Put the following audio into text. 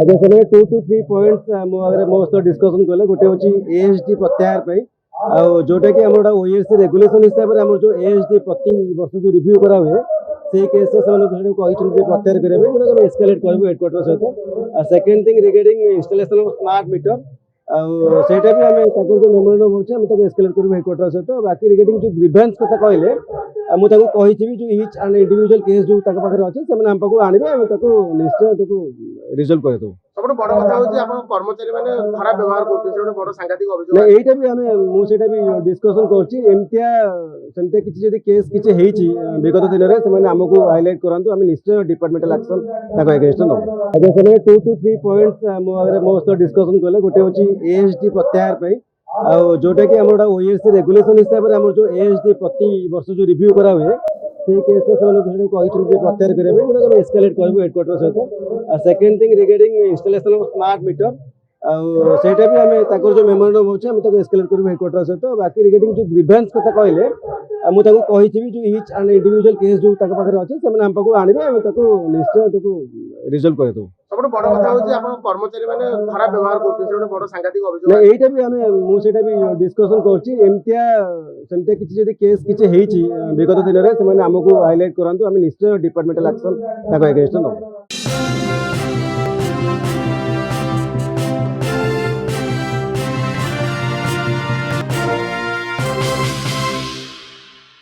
ଆଜ୍ଞା ସେମାନେ 2 to 3 points ମୋ ଆଗରେ ମୋ ସହିତ ଡିସ୍କସନ୍ କଲେ। ଗୋଟେ ହେଉଛି ASD ପ୍ରତ୍ୟାହାର ପାଇଁ, ଆଉ ଯେଉଁଟାକି ଆମର ଗୋଟେ OASC ରେଗୁଲେସନ୍ ହିସାବରେ ଆମର ଯେଉଁ ASD ପ୍ରତି ବର୍ଷ ଯେଉଁ ରିଭ୍ୟୁ କରାହୁଏ ସେଇ କେସ୍ରେ ସେମାନେ ସେଟାକୁ କହିଛନ୍ତି ଯେ ପ୍ରତ୍ୟାହାର କରିବା ପାଇଁ, ଯେଉଁଟାକି ଆମେ ଏସ୍କାଲେଟ୍ କରିବୁ ହେଡ଼କ୍ୱାର୍ଟର ସହିତ। ଆଉ second thing regarding installation of smart meter, ଆଉ ସେଇଟା ବି ଆମେ ତାଙ୍କର ଯେଉଁ ମେମୋରାଣ୍ଡମ୍ ହେଉଛି ଆମେ ତାକୁ ଏସ୍କାଲେଟ୍ କରିବୁ ହେଡ଼କ୍ୱାର୍ଟର ସହିତ। ବାକି ରିଗାର୍ଡିଂ ଯେଉଁ ଗ୍ରିଭାନ୍ସ କଥା କହିଲେ ମୁଁ ତାକୁ କହିଥିବି ଯେଉଁ ଇଚ୍ ଆଣ୍ଡ ଇଣ୍ଡିଭିଜୁଆଲ କେସ୍ ଯେଉଁ ତାଙ୍କ ପାଖରେ ଅଛି ସେମାନେ ଆମ ପାଖକୁ ଆଣିବେ, ଆମେ ତାକୁ ନିଶ୍ଚୟ ତାକୁ ରିଜଲ୍ଭ କରିଦେବୁ। ସବୁଠୁ ବଡ଼ କଥା ହେଉଛି ଆପଣ କର୍ମଚାରୀ ମାନେ ଖରାପ ବ୍ୟବହାର କରୁଛନ୍ତି, ସେ ଗୋଟେ ବଡ଼ ସାଂଘାତିକ ଅଭିଯୋଗ। ନା ଏଇଟା ବି ମୁଁ ସେଇଟା ବି ଡିସ୍କସନ୍ କରୁଛି। ସେମିତିଆ କିଛି ଯଦି କେସ୍ କିଛି ହେଇଛି ବିଗତ ଦିନରେ ସେମାନେ ଆମକୁ ହାଇଲାଇଟ୍ କରନ୍ତୁ, ଆମେ ନିଶ୍ଚୟ ଡିପାର୍ଟମେଣ୍ଟାଲ ଆକ୍ସନ୍ ତାଙ୍କ ଏଗେନ୍ଷ୍ଟରେ ନେବୁ। ଆଜ୍ଞା ସେମାନେ 2 to 3 ପଏଣ୍ଟସ୍ ମୋ ଆଗରେ ମୋ ସହିତ ଡିସ୍କସନ୍ କଲେ। ଗୋଟେ ହେଉଛି ASD ପ୍ରତ୍ୟାହାର ପାଇଁ, ଆଉ ଯେଉଁଟାକି ଆମର ଗୋଟେ OASC ରେଗୁଲେସନ୍ ହିସାବରେ ଆମର ଯେଉଁ ASD ପ୍ରତି ବର୍ଷ ଯେଉଁ ରିଭ୍ୟୁ କରାହୁଏ ସେଇ କେସ୍ରେ ସେମାନେ ସେଟାକୁ କହିଛନ୍ତି ଯେ ପ୍ରତ୍ୟାହାର କରିବା ପାଇଁ, ଯେଉଁଟାକି ଆମେ ଏସ୍କାଲେଟ୍ କରିବୁ ହେଡ଼କ୍ୱାର୍ଟର ସହିତ। ଆଉ second thing regarding installation of smart meter, ଆଉ ସେଇଟା ବି ଆମେ ତାଙ୍କର ଯେଉଁ ମେମୋରାଣ୍ଡମ୍ ହେଉଛି ଆମେ ତାକୁ ଏସ୍କାଲେଟ୍ କରିବୁ ହେଡ଼କ୍ୱାର୍ଟର ସହିତ। ବାକି ରିଗାର୍ଡିଂ ଯେଉଁ ଗ୍ରିଭାନ୍ସ କଥା କହିଲେ ମୁଁ ତାକୁ କହିଥିବି ଯେଉଁ ଇଚ୍ ଆଣ୍ଡ ଇଣ୍ଡିଭିଜୁଆଲ କେସ୍ ଯେଉଁ ତାଙ୍କ ପାଖରେ ଅଛି ସେମାନେ ଆମ ପାଖକୁ ଆଣିବେ, ଆମେ ତାକୁ ନିଶ୍ଚୟ ତାକୁ ରିଜଲ୍ଭ କରିଦେବୁ। ସବୁଠୁ ବଡ଼ କଥା ହେଉଛି ଆପଣ କର୍ମଚାରୀ ମାନେ ଖରାପ ବ୍ୟବହାର କରୁଛନ୍ତି, ସେ ଗୋଟେ ବଡ଼ ସାଂଘାତିକ ଅଭିଯୋଗ। ନା ଏଇଟା ବି ମୁଁ ସେଇଟା ବି ଡିସ୍କସନ୍ କରୁଛି। ସେମିତିଆ କିଛି ଯଦି କେସ୍ କିଛି ହେଇଛି ବିଗତ ଦିନରେ ସେମାନେ ଆମକୁ ହାଇଲାଇଟ୍ କରନ୍ତୁ, ଆମେ ନିଶ୍ଚୟ ଡିପାର୍ଟମେଣ୍ଟାଲ ଆକ୍ସନ୍ ତାଙ୍କ ଏଗେନ୍ଷ୍ଟରେ ନେବୁ।